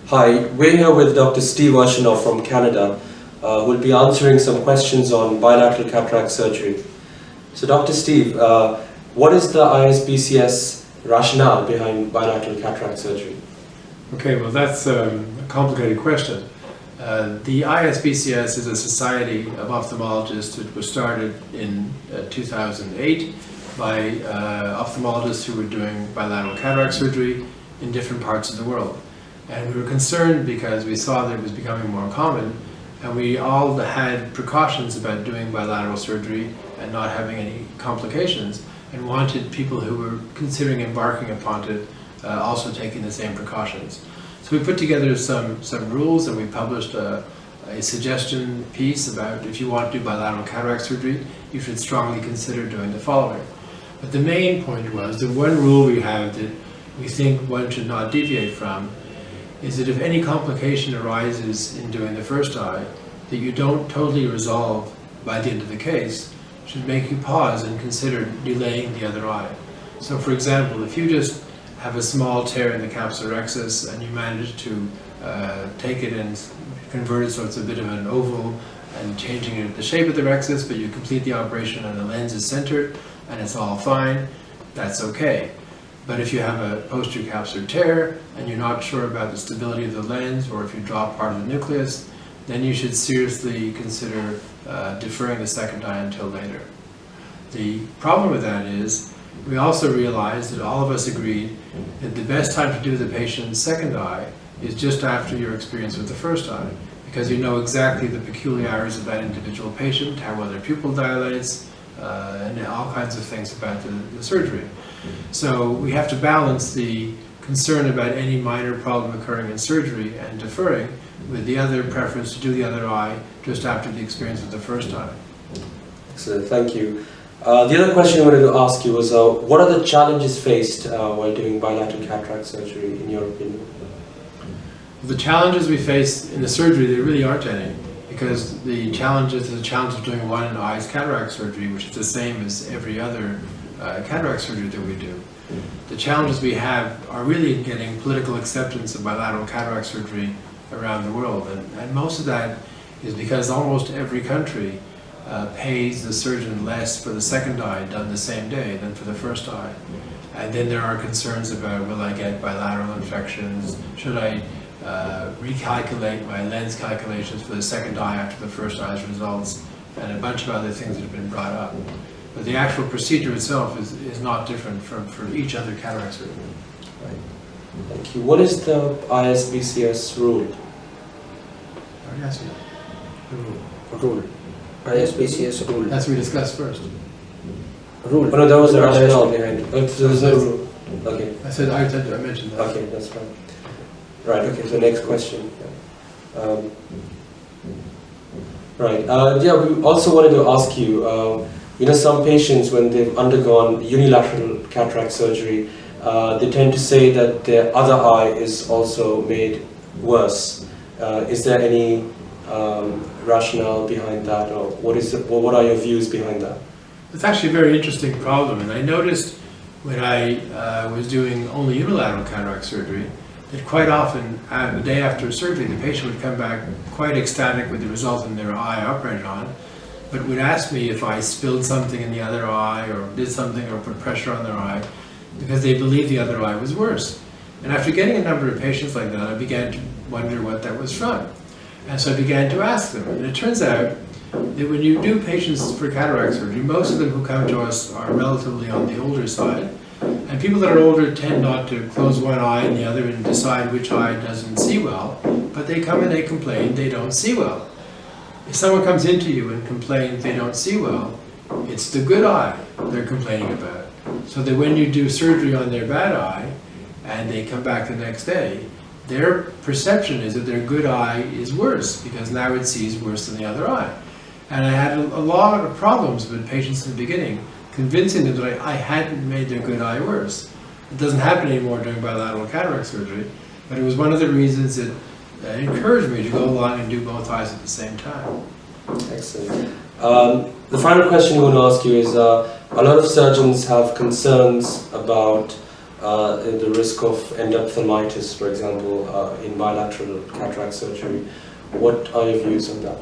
Hi, we're here with Dr. Steve Arshinoff from Canada, who will be answering some questions on bilateral cataract surgery. So Dr. Steve, what is the ISBCS rationale behind bilateral cataract surgery? Okay, well that's a complicated question. The ISBCS is a society of ophthalmologists. It was started in 2008 by ophthalmologists who were doing bilateral cataract surgery in different parts of the world. And we were concerned because we saw that it was becoming more common, and we all had precautions about doing bilateral surgery and not having any complications, and wanted people who were considering embarking upon it also taking the same precautions. So we put together some rules, and we published a suggestion piece about if you want to do bilateral cataract surgery, you should strongly consider doing the following. But the main point was the one rule we have that we think one should not deviate from is that if any complication arises in doing the first eye that you don't totally resolve by the end of the case, should make you pause and consider delaying the other eye. So for example, if you just have a small tear in the capsular rhexis and you manage to take it and convert it so it's a bit of an oval and changing it the shape of the rhexis, but you complete the operation and the lens is centered and it's all fine, that's okay. But if you have a posterior capsular tear and you're not sure about the stability of the lens, or if you drop part of the nucleus, then you should seriously consider deferring the second eye until later. The problem with that is we also realized that all of us agreed that the best time to do the patient's second eye is just after your experience with the first eye, because you know exactly the peculiarities of that individual patient, how well their pupil dilates, and all kinds of things about the surgery. So we have to balance the concern about any minor problem occurring in surgery and deferring with the other preference to do the other eye just after the experience with the first eye. Excellent, thank you. The other question I wanted to ask you was, what are the challenges faced while doing bilateral cataract surgery, in your opinion? The challenges we face in the surgery, there really aren't any, because the challenge is the challenge of doing one eye's cataract surgery, which is the same as every other cataract surgery that we do. The challenges we have are really in getting political acceptance of bilateral cataract surgery around the world, and most of that is because almost every country pays the surgeon less for the second eye done the same day than for the first eye. And then there are concerns about, will I get bilateral infections? Should I recalculate my lens calculations for the second eye after the first eye's results? And a bunch of other things that have been brought up. But the actual procedure itself is not different for each other cataract surgery. Right. Thank you. What is the ISBCS rule? Yes, Rule. ISBCS rule. that's what we discussed first. Rule. Oh no, that was the rationale behind it. There was no rule. Okay. I mentioned that. Okay, that's right. Right, okay, so next question. Right, yeah, we also wanted to ask you, you know, some patients, when they've undergone unilateral cataract surgery, they tend to say that their other eye is also made worse. Is there any rationale behind that, or what are your views behind that? It's actually a very interesting problem, and I noticed when I was doing only unilateral cataract surgery that quite often, the day after surgery, the patient would come back quite ecstatic with the result in their eye operated on, but would ask me if I spilled something in the other eye or did something or put pressure on their eye because they believed the other eye was worse. And after getting a number of patients like that, I began to wonder what that was from. And so I began to ask them. And it turns out that when you do patients for cataract surgery, most of them who come to us are relatively on the older side. And people that are older tend not to close one eye and the other and decide which eye doesn't see well, but they come and they complain they don't see well. If someone comes into you and complains they don't see well, it's the good eye they're complaining about. So that when you do surgery on their bad eye and they come back the next day, their perception is that their good eye is worse because now it sees worse than the other eye. And I had a lot of problems with patients in the beginning, convincing them that I hadn't made their good eye worse. It doesn't happen anymore during bilateral cataract surgery, but it was one of the reasons that encouraged me to go along and do both eyes at the same time. Excellent. The final question we want to ask you is, a lot of surgeons have concerns about in the risk of endophthalmitis, for example, in bilateral cataract surgery. What are your views on that?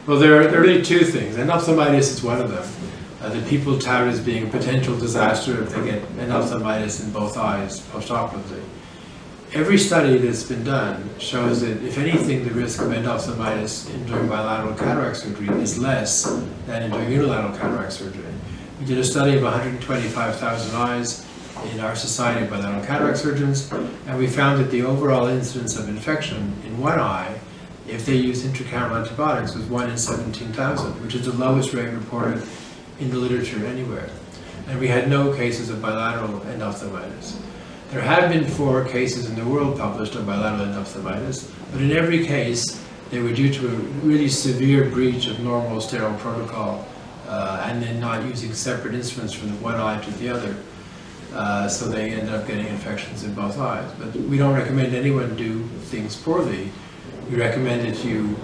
Well, there are really two things. Endophthalmitis is one of them that people tout as being a potential disaster if they get endophthalmitis in both eyes postoperatively. Every study that's been done shows that, if anything, the risk of endophthalmitis in doing bilateral cataract surgery is less than in doing unilateral cataract surgery. We did a study of 125,000 eyes in our Society of Bilateral Cataract Surgeons, and we found that the overall incidence of infection in one eye, if they used intracameral antibiotics, was 1 in 17,000, which is the lowest rate reported in the literature anywhere. And we had no cases of bilateral endophthalmitis. There have been 4 cases in the world published of bilateral endophthalmitis, but in every case they were due to a really severe breach of normal sterile protocol and then not using separate instruments from one eye to the other. So they ended up getting infections in both eyes. But we don't recommend anyone do things poorly. We recommend that you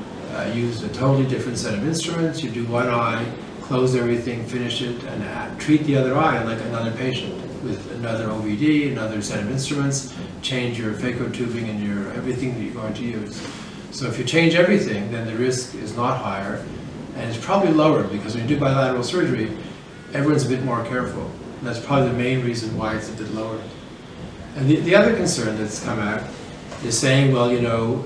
use a totally different set of instruments. You do one eye, close everything, finish it, and treat the other eye like another patient with another OVD, another set of instruments, change your phaco tubing and your everything that you're going to use. So if you change everything, then the risk is not higher, and it's probably lower, because when you do bilateral surgery, everyone's a bit more careful. And that's probably the main reason why it's a bit lower. And the other concern that's come out is saying, well, you know,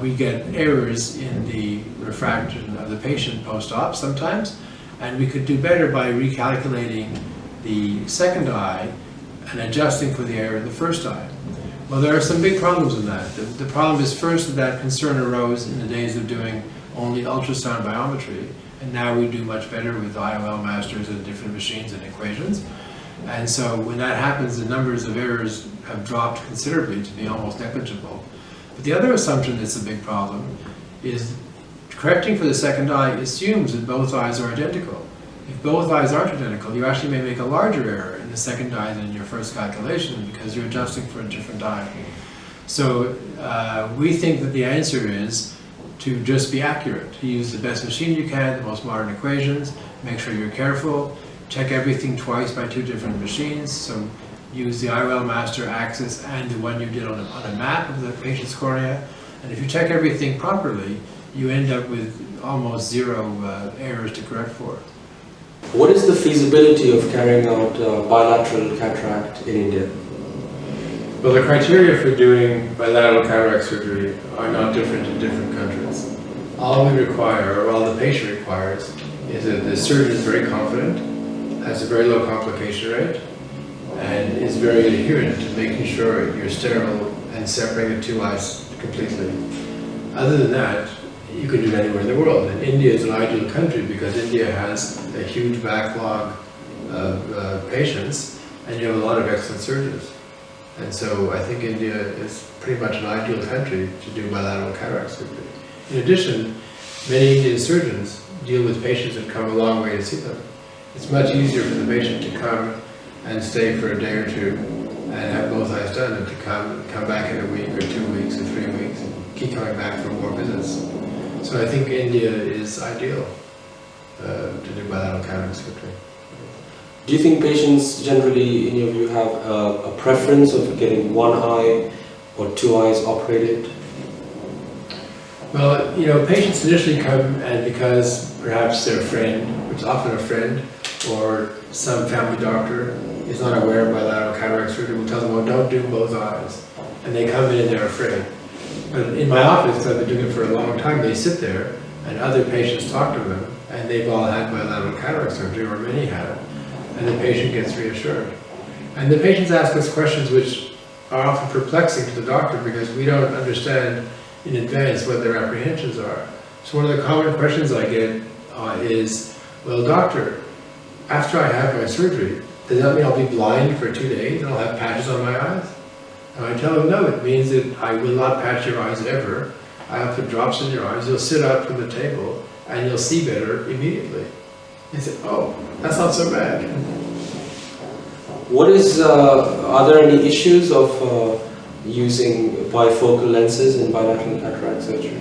we get errors in the refraction of the patient post-op sometimes, and we could do better by recalculating the second eye and adjusting for the error in the first eye. Well, there are some big problems in that. The problem is, first, that concern arose in the days of doing only ultrasound biometry, and now we do much better with IOL masters and different machines and equations. And so when that happens, the numbers of errors have dropped considerably to be almost negligible. But the other assumption that's a big problem is correcting for the second eye assumes that both eyes are identical. If both eyes aren't identical, you actually may make a larger error in the second eye than in your first calculation, because you're adjusting for a different eye. So we think that the answer is to just be accurate. To use the best machine you can, the most modern equations, make sure you're careful, check everything twice by 2 different machines. So use the IOL master axis and the one you did on a map of the patient's cornea. And if you check everything properly, you end up with almost 0 errors to correct for. What is the feasibility of carrying out bilateral cataract in India? Well, the criteria for doing bilateral cataract surgery are not different in different countries. All we require, or all the patient requires, is that the surgeon is very confident, has a very low complication rate, and is very adherent to making sure you're sterile and separating the 2 eyes completely. Other than that, you can do it anywhere in the world. And India is an ideal country because India has a huge backlog of patients, and you have a lot of excellent surgeons. And so I think India is pretty much an ideal country to do bilateral cataract surgery. In addition, many Indian surgeons deal with patients that come a long way to see them. It's much easier for the patient to come and stay for a day or 2 and have both eyes done than to come back in a week or 2 weeks or 3 weeks and keep coming back for more visits. So I think India is ideal to do bilateral cataract surgery. Do you think patients generally, in your view, have a preference of getting 1 eye or 2 eyes operated? Well, you know, patients initially come, and because perhaps their friend, which is often a friend, or some family doctor is not aware of bilateral cataract surgery, will tell them, well, don't do both eyes. And they come in and they're afraid. But in my office, because I've been doing it for a long time, they sit there and other patients talk to them, and they've all had bilateral cataract surgery, or many have, and the patient gets reassured. And the patients ask us questions which are often perplexing to the doctor because we don't understand in advance what their apprehensions are. So one of the common questions I get is, well, doctor, after I have my surgery, does that mean I'll be blind for 2 days and I'll have patches on my eyes? And I tell them, no, it means that I will not patch your eyes ever. I'll put drops in your eyes, you'll sit up from the table, and you'll see better immediately. They said, oh, that's not so bad. What is, are there any issues of using bifocal lenses in bilateral cataract surgery?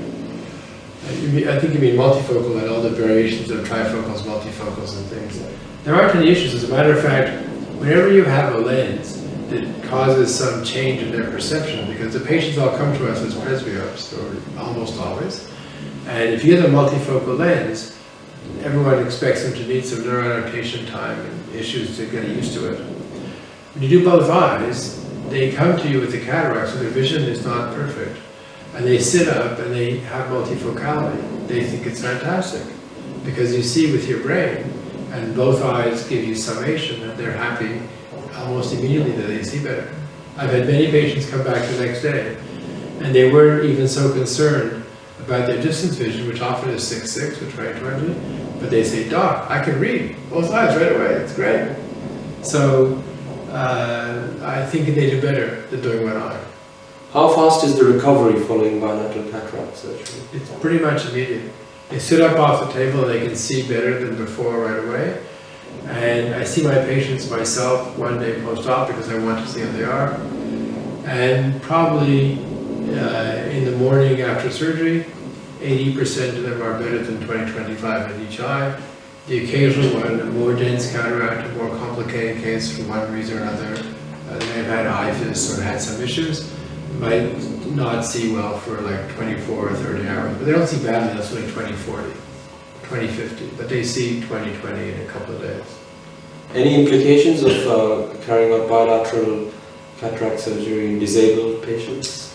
I think you mean multifocal and all the variations of trifocals, multifocals and things. There aren't any issues. As a matter of fact, whenever you have a lens, that causes some change in their perception, because the patients all come to us as presbyopes, or almost always. And if you get a multifocal lens, everyone expects them to need some neuroadaptation time and issues to get used to it. When you do both eyes, they come to you with the cataract, so their vision is not perfect. And they sit up and they have multifocality. They think it's fantastic, because you see with your brain, and both eyes give you summation, and they're happy almost immediately that they see better. I've had many patients come back the next day, and they weren't even so concerned about their distance vision, which often is 6/6 or 20/20, but they say, "Doc, I can read both eyes right away, it's great." So I think they do better than doing one eye. How fast is the recovery following bilateral cataract surgery? It's pretty much immediate. They sit up off the table, they can see better than before right away. And I see my patients myself one day post-op because I want to see how they are. And probably in the morning after surgery, 80% of them are better than 20/25 in each eye. The occasional one, a more dense cataract, a more complicated case for one reason or another, they've had IFIS or had some issues, might not see well for like 24 or 30 hours. But they don't see badly, that's only 20/40, 20/50. But they see 20/20 in a couple of days. Any implications of carrying out bilateral cataract surgery in disabled patients?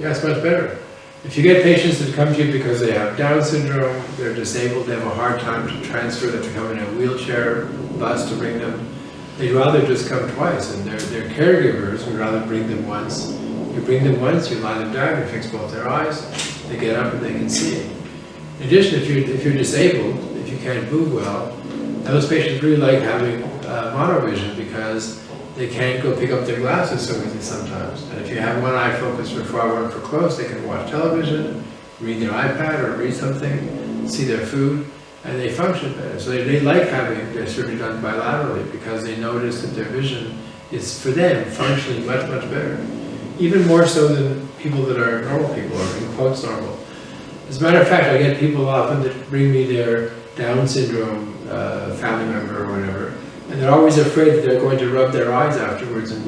Yeah, it's much better. If you get patients that come to you because they have Down syndrome, they're disabled, they have a hard time to transfer, they have to come in a wheelchair bus to bring them, they'd rather just come twice, and their caregivers would rather bring them once. You bring them once, you lie them down, you fix both their eyes, they get up and they can see. In addition, if you're disabled, if you can't move well, those patients really like having monovision, because they can't go pick up their glasses so easily sometimes. And if you have one eye focused for far, one for close, they can watch television, read their iPad or read something, see their food, and they function better. So they like having their surgery done bilaterally, because they notice that their vision is, for them, functioning much, much better. Even more so than people that are normal people, or in quotes normal. As a matter of fact, I get people often that bring me their Down syndrome family member or whatever, and they're always afraid that they're going to rub their eyes afterwards and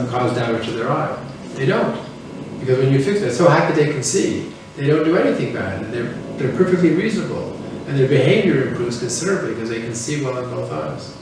cause damage to their eye. They don't, because when you fix it, they're so happy they can see. They don't do anything bad, and they're perfectly reasonable, and their behavior improves considerably because they can see well in both eyes.